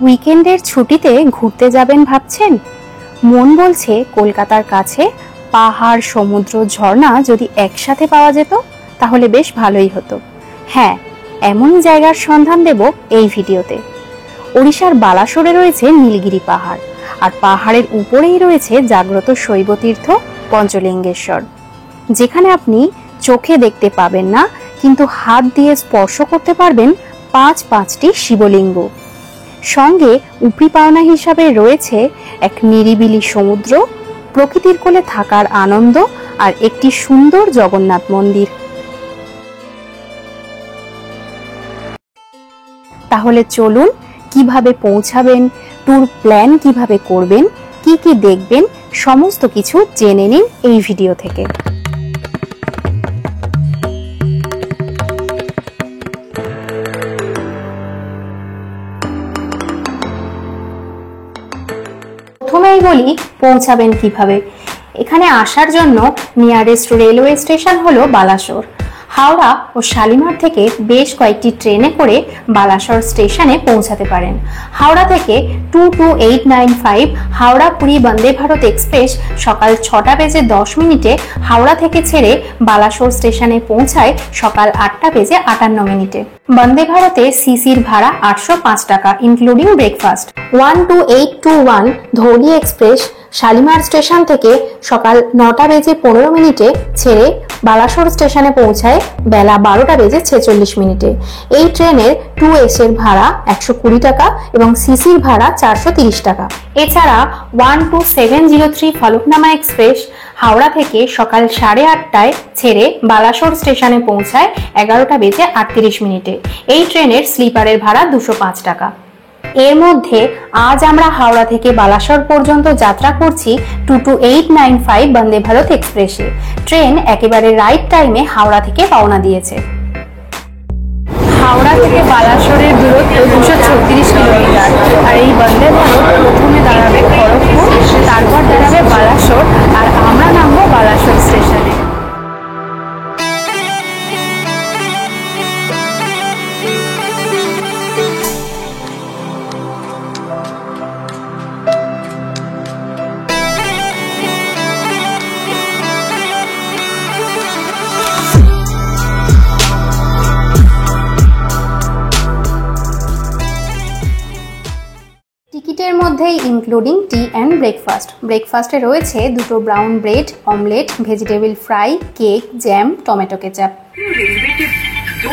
উইকেন্ডের ছুটিতে ঘুরতে যাবেন ভাবছেন? মন বলছে কলকাতার কাছে পাহাড়, সমুদ্র, ঝর্ণা যদি একসাথে পাওয়া যেত তাহলে বেশ ভালোই হতো। হ্যাঁ, এমনই জায়গার সন্ধান দেব এই ভিডিওতে। ওড়িশার বালাসোরে রয়েছে নীলগিরি পাহাড়, আর পাহাড়ের উপরেই রয়েছে জাগ্রত শৈবতীর্থ পঞ্চলিঙ্গেশ্বর, যেখানে আপনি চোখে দেখতে পাবেন না কিন্তু হাত দিয়ে স্পর্শ করতে পারবেন পাঁচটি শিবলিঙ্গ। সঙ্গে উপরি পাওনা হিসাবে রয়েছে এক নিরিবিলি সমুদ্র, প্রকৃতির কোলে থাকার আনন্দ আর একটি সুন্দর জগন্নাথ মন্দির। তাহলে চলুন, কিভাবে পৌঁছাবেন, ট্যুর প্ল্যান কিভাবে করবেন, কি কি দেখবেন, সমস্ত কিছু জেনে নিন এই ভিডিও থেকে। প্রথমেই বলি পৌঁছাবেন কিভাবে। এখানে আসার জন্য নিয়ারেস্ট রেলওয়ে স্টেশন হলো বালাসোর। হাওড়া ও শালিমার থেকে বেশ কয়েকটি ট্রেনে করে বালাসোর স্টেশনে পৌঁছাতে পারেন। হাওড়া থেকে 22895 হাওড়া পুরী বন্দে ভারত এক্সপ্রেস সকাল 6টা বেজে 10 মিনিটে হাওড়া থেকে ছেড়ে বালাসোর স্টেশনে পৌঁছায় সকাল 8টা বেজে 58 মিনিটে। বন্দে ভারতে সিসির ভাড়া 805 টাকা including breakfast. 12821 Dhauli express Shalimar station থেকে সকাল 9টা বেজে 15 মিনিটে ছেড়ে বালাসোর স্টেশনে পৌঁছায় বেলা 12টা বেজে 46 মিনিটে। এই ট্রেনের 2S এর ভাড়া 120 টাকা এবং সিসির ভাড়া 430 টাকা। এছাড়া 12703 ফলকনামা এক্সপ্রেস হাওড়া থেকে সকাল 8:30টায় ছেড়ে বালাসোর স্টেশনে পৌঁছায় 11টা বেজে 38 মিনিটে। এই ট্রেনের স্লিপারের ভাড়া 205 টাকা। এর মধ্যে আজ আমরা হাওড়া থেকে বালাসোর পর্যন্ত যাত্রা করছি 22895 বন্দে ভারত এক্সপ্রেসে। ট্রেন একেবারে রাইট টাইমে হাওড়া থেকে রওনা দিয়েছে। হাওড়া থেকে বালাসোরের দূরত্ব 236 কিলোমিটার। আর এই বন্দে ভারত প্রথমে দাঁড়াবে খড়গপুর, তারপর দাঁড়াবে বালাসোর, আর আমরা নামবো বালাসোর স্টেশনে। টিকিটের মধ্যেই ইনক্লুডিং টি অ্যান্ড ব্রেকফাস্ট। ব্রেকফাস্টে রয়েছে দুটো brown bread, omelette, vegetable fry, cake, jam, tomato ketchup. Two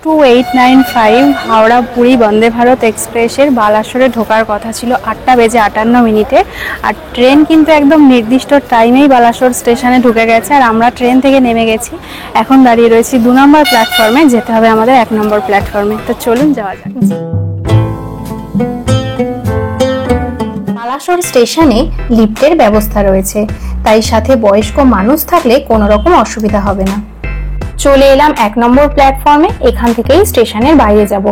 2895 Howrah Puri Vande Bharat এক্সপ্রেসের বালাসোরে ঢোকার কথা ছিল 8টা বেজে 58 মিনিটে। আর ট্রেন কিন্তু একদম নির্দিষ্ট টাইমেই বালাসোর স্টেশনে ঢুকে গেছে, আর আমরা ট্রেন থেকে নেমে গেছি। এখন দাঁড়িয়ে রয়েছি 2 নম্বর প্ল্যাটফর্মে, যেতে হবে আমাদের 1 নম্বর প্ল্যাটফর্মে। তো চলুন যাওয়া যাক। বালাসোর স্টেশনে লিফটের ব্যবস্থা রয়েছে, তাই সাথে বয়স্ক মানুষ থাকলে কোনো রকম অসুবিধা হবে না। চলে এলাম 1 নম্বর প্ল্যাটফর্মে। এখান থেকেই স্টেশনের বাইরে যাব।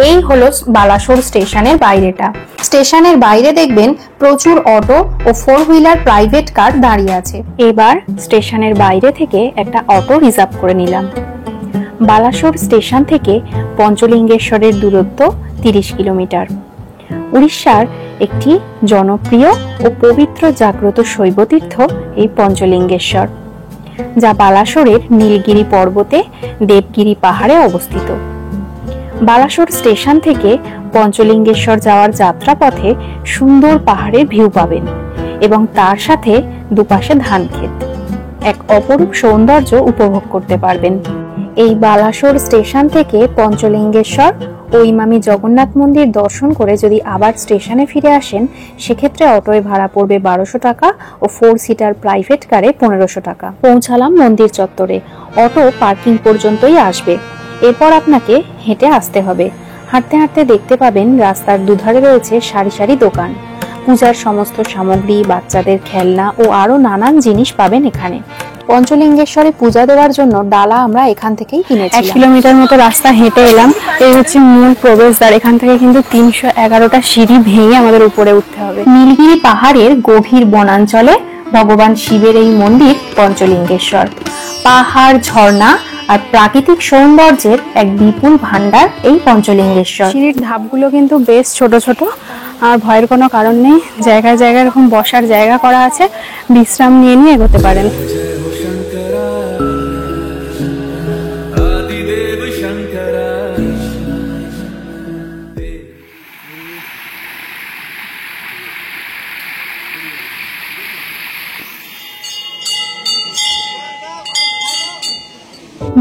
এই হলো বালাসোর স্টেশনের বাইরেটা। স্টেশনের বাইরে দেখবেন প্রচুর অটো ও 4 হুইলার প্রাইভেট কার দাঁড়িয়ে আছে। এবার স্টেশনের বাইরে থেকে একটা অটো রিজার্ভ করে নিলাম। বালাসোর স্টেশন থেকে পঞ্চলিঙ্গেশ্বরের দূরত্ব 30 কিলোমিটার। উড়িষ্যার একটি জনপ্রিয় ও পবিত্র জাগ্রত শৈবতীর্থ এই পঞ্চলিঙ্গেশ্বর, যা বালাসোরের নীলগিরি পর্বতে দেবগিরি পাহাড়ে অবস্থিত। বালাসোর স্টেশন থেকে পঞ্চলিঙ্গেশ্বর যাওয়ার যাত্রাপথে সুন্দর পাহাড়ের ভিউ পাবেন এবং তার সাথে দুপাশে ধান ক্ষেত, এক অপরূপ সৌন্দর্য উপভোগ করতে পারবেন। এই বালাসোর স্টেশন থেকে পঞ্চলিঙ্গেশ্বর ও ইমামি জগন্নাথ মন্দির দর্শন করে যদি আবার স্টেশনে ফিরে আসেন, সেক্ষেত্রে অটোয় ভাড়া পড়বে 1200 টাকা ও 4 সিটার প্রাইভেট কারে 1500 টাকা। পৌঁছালাম মন্দির চত্বরে। অটো পার্কিং পর্যন্তই আসবে, এরপর আপনাকে হেঁটে আসতে হবে। হাঁটতে হাঁটতে দেখতে পাবেন রাস্তার দুধারে রয়েছে সারি সারি দোকান। পূজার সমস্ত সামগ্রী, বাচ্চাদের খেলনা ও আরো নানান জিনিস পাবেন এখানে। পঞ্চলিঙ্গেশ্বরে পূজা দেওয়ার জন্য ডালা আমরা এখান থেকেই কিনেছি। 1 কিলোমিটার মতো রাস্তা হেঁটে এলাম। এই হচ্ছে মূল প্রবেশদ্বার। এখান থেকে কিন্তু 311টা সিঁড়ি ভেঙে আমাদের উপরে উঠতে হবে। নীলগিরি পাহাড়ের গভীর বনাঞ্চলে ভগবান শিবের এই মন্দির পঞ্চলিঙ্গেশ্বর। পাহাড়, ঝর্ণা আর প্রাকৃতিক সৌন্দর্যের এক বিপুল ভান্ডার এই পঞ্চলিঙ্গেশ্বর। সিঁড়ির ধাপগুলো কিন্তু বেশ ছোট ছোট, আর ভয়ের কোনো কারণ নেই। জায়গায় জায়গায় এরকম বসার জায়গা করা আছে, বিশ্রাম নিয়ে নিয়ে এগোতে পারেন।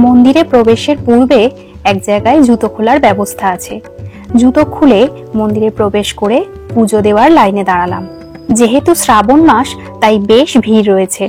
মন্দিরে প্রবেশের পূর্বে এক জায়গায় জুতো খোলার ব্যবস্থা আছে। জুতো খুলে মন্দিরে প্রবেশ করে পুজো দেওয়ার লাইনে দাঁড়ালাম। যেহেতু শ্রাবণ মাস, তাই বেশ ভিড় রয়েছে।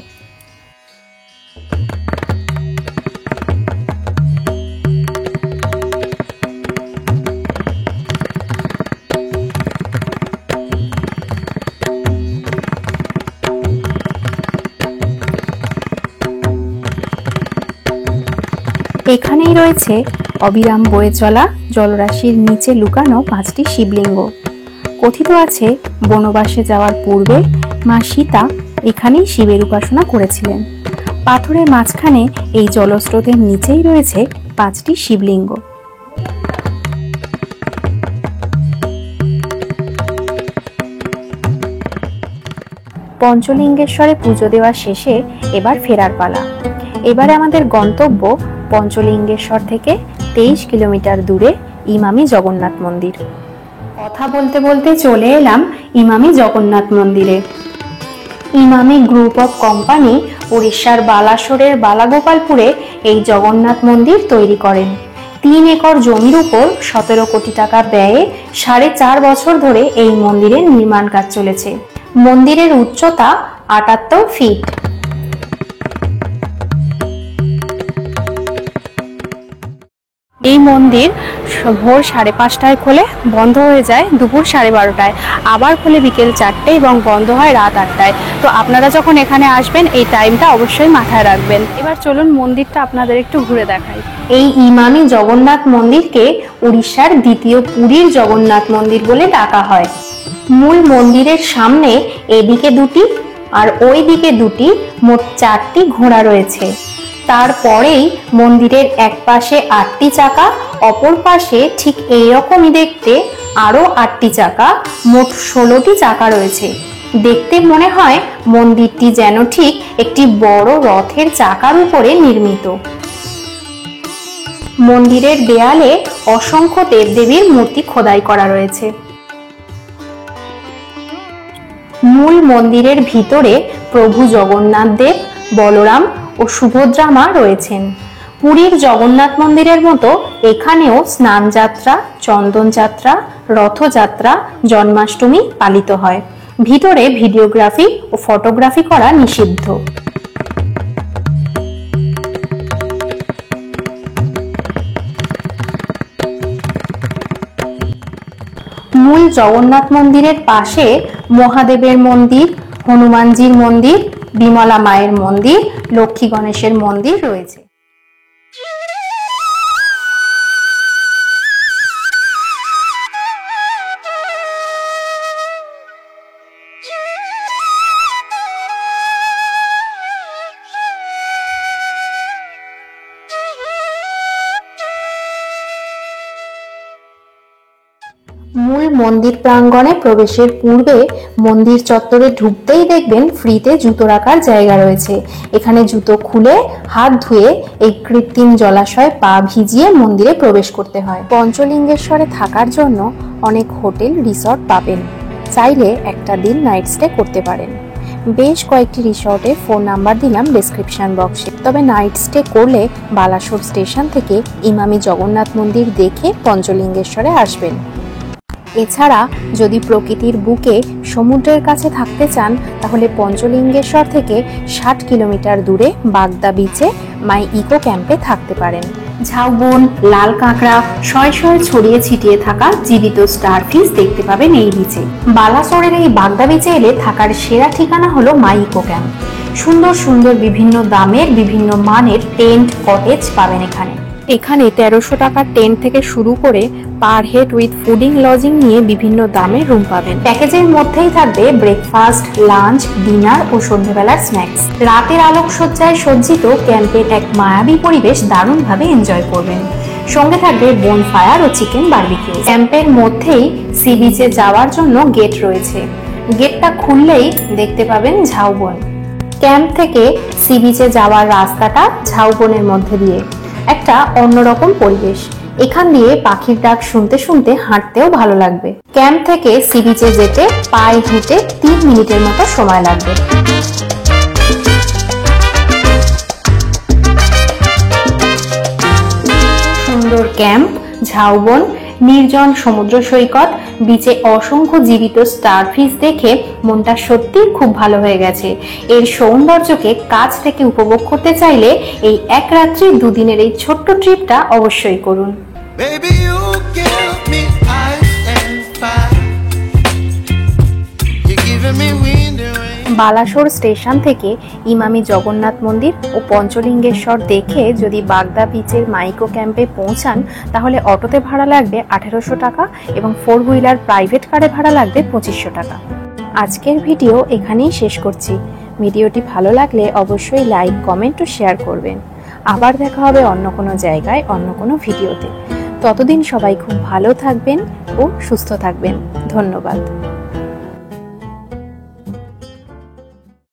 এখানেই রয়েছে অবিরাম বয়ে চলা জলরাশির নিচে লুকানো 5টি শিবলিঙ্গ। কথিত আছে বনবাসে যাওয়ার পূর্বে মা সীতা এখানেই শিবের উপাসনা করেছিলেন। পাথরের মাঝখানে এই জলস্রোতের নিচেই রয়েছে 5টি শিবলিঙ্গ। পঞ্চলিঙ্গেশ্বরে পুজো দেওয়া শেষে এবার ফেরার পালা। এবারে আমাদের গন্তব্য পঞ্চলিঙ্গেশ্বর থেকে 23 কিলোমিটার দূরে ইমামি জগন্নাথ মন্দির। কথা বলতে বলতে চলে এলাম ইমামি জগন্নাথ মন্দিরে। ইমামি গ্রুপ অফ কোম্পানি উড়িষ্যার বালাসোরের বালাগোপালপুরে এই জগন্নাথ মন্দির তৈরি করেন। 3 একর জমির উপর 17 কোটি টাকা ব্যয়ে 4.5 বছর ধরে এই মন্দিরের নির্মাণ কাজ চলেছে। মন্দিরের উচ্চতা 78 ফিট। এই মন্দির ভোর 5:30টায় খোলে, বন্ধ হয়ে যায় দুপুর 12:30টায়, আবার খোলে বিকেল 4টে এবং বন্ধ হয় রাত 8টায়। তো আপনারা যখন এখানে আসবেন এই টাইমটা অবশ্যই মাথায় রাখবেন। এবার চলুন মন্দিরটা আপনাদের একটু ঘুরে দেখাই। এই ইমামি জগন্নাথ মন্দিরকে উড়িষ্যার দ্বিতীয় পুরীর জগন্নাথ মন্দির বলে ডাকা হয়। মূল মন্দিরের সামনে এদিকে 2টি আর ওই দিকে 2টি, মোট 4টি ঘোড়া রয়েছে। তারপরেই মন্দিরের এক পাশে 8টি চাকা, অপর পাশে ঠিক এইরকমই দেখতে আরো 8টি চাকা, মোট 16টি চাকা রয়েছে। দেখতে মনে হয় মন্দিরটি যেন ঠিক একটি বড় রথের চাকার উপরে নির্মিত। মন্দিরের দেয়ালে অসংখ্য দেবদেবীর মূর্তি খোদাই করা রয়েছে। মূল মন্দিরের ভিতরে প্রভু জগন্নাথ দেব, বলরাম ও সুভদ্রা মা রয়েছেন। পুরীর জগন্নাথ মন্দিরের মতো এখানেও স্নান যাত্রা, চন্দন যাত্রা, রথযাত্রা, জন্মাষ্টমী পালিত হয়। ভিতরে ভিডিওগ্রাফি ও ফটোগ্রাফি করা নিষিদ্ধ। মূল জগন্নাথ মন্দিরের পাশে মহাদেবের মন্দির, হনুমানজির মন্দির, বিমলা মায়ের মন্দির, লক্ষ্মী গণেশের মন্দির রয়েছে। মূল মন্দির প্রাঙ্গণে প্রবেশের পূর্বে মন্দির চত্বরে ঢুকতেই দেখবেন ফ্রিতে জুতো রাখার জায়গা রয়েছে। এখানে জুতো খুলে হাত ধুয়ে এই কৃত্রিম জলাশয়ে পা ভিজিয়ে মন্দিরে প্রবেশ করতে হয়। পঞ্চলিঙ্গেশ্বরে থাকার জন্য অনেক হোটেল, রিসর্ট পাবেন। চাইলে একটা দিন নাইট স্টে করতে পারেন। বেশ কয়েকটি রিসর্টের ফোন নাম্বার দিলাম ডেসক্রিপশন বক্সে। তবে নাইট স্টে করলে বালাসোর স্টেশন থেকে ইমামি জগন্নাথ মন্দির দেখে পঞ্চলিঙ্গেশ্বরে আসবেন। এছাড়া যদি প্রকৃতির বুকে সমুদ্রের কাছে থাকতে চান তাহলে পঞ্চলিঙ্গেশ্বর থেকে 60 কিলোমিটার দূরে বাগদা বিচে মাই ইকো ক্যাম্পে থাকতে পারেন। ঝাউবন, লাল কাঁকড়া, শয়ে শয়ে ছড়িয়ে ছিটিয়ে থাকা জীবিত স্টারফিশ দেখতে পাবেন এই বিচে। বালাসোরের এই বাগদা বিচে এলে থাকার সেরা ঠিকানা হলো মাই ইকো ক্যাম্প। সুন্দর সুন্দর বিভিন্ন দামের বিভিন্ন মানের টেন্ট কটেজ পাবেন এখানে। এখানে 1300 টাকার টেন্ট থেকে শুরু করে per head with fooding lodging নিয়ে বিভিন্ন দামের রুম পাবেন। প্যাকেজের মধ্যেই থাকবে ব্রেকফাস্ট, লাঞ্চ, ডিনার ও সন্ধ্যেবেলার স্ন্যাক্স। রাতের আলোকসজ্জায় সজ্জিত ক্যাম্পের এক মায়াবী পরিবেশ দারুণভাবে এনজয় করবেন। সঙ্গে থাকবে বোনফায়ার ও চিকেন বারবিকিউ। ক্যাম্পের মধ্যেই সি বিচে যাওয়ার জন্য গেট রয়েছে। গেটটা খুললেই দেখতে পাবেন ঝাউবন। ক্যাম্প থেকে সি বিচে যাওয়ার রাস্তাটা ঝাউবনের মধ্যে দিয়ে, একটা অন্যরকম পরিবেশ। এখান দিয়ে পাখির ডাক শুনতে শুনতে হাঁটতেও ভালো লাগবে। ক্যাম্প থেকে সি বিচে যেতে পায়ে হেঁটে 3 মিনিটের মতো সময় লাগবে। সুন্দর ক্যাম্প, ঝাউবন, নির্জন সমুদ্র সৈকত, বিচে অসংখ্য জীবিত স্টারফিশ দেখে মনটা সত্যি খুব ভালো হয়ে গেছে। এর সৌন্দর্যকে কাছ থেকে উপভোগ করতে চাইলে এই এক রাত্রি 2 দিনের এই ছোট্ট ট্রিপটা অবশ্যই করুন। Baby, you give me ice and fire. You're giving me wind and rain. Balasore station থেকে ইমামি জগন্নাথ মন্দির ও পঞ্চলিঙ্গেশ্বর দেখে যদি বাগদা বিচের মাইকো ক্যাম্পে পৌঁছান তাহলে অটোতে ভাড়া লাগবে 1800 টাকা এবং 4 হুইলার প্রাইভেট কারে ভাড়া লাগবে 2500 টাকা। আজকের ভিডিও এখানেই শেষ করছি। ভিডিওটি ভালো লাগলে অবশ্যই লাইক, কমেন্ট ও শেয়ার করবেন। আবার দেখা হবে অন্য কোনো জায়গায় অন্য কোনো ভিডিওতে। ততদিন সবাই খুব ভালো থাকবেন ও সুস্থ থাকবেন। ধন্যবাদ।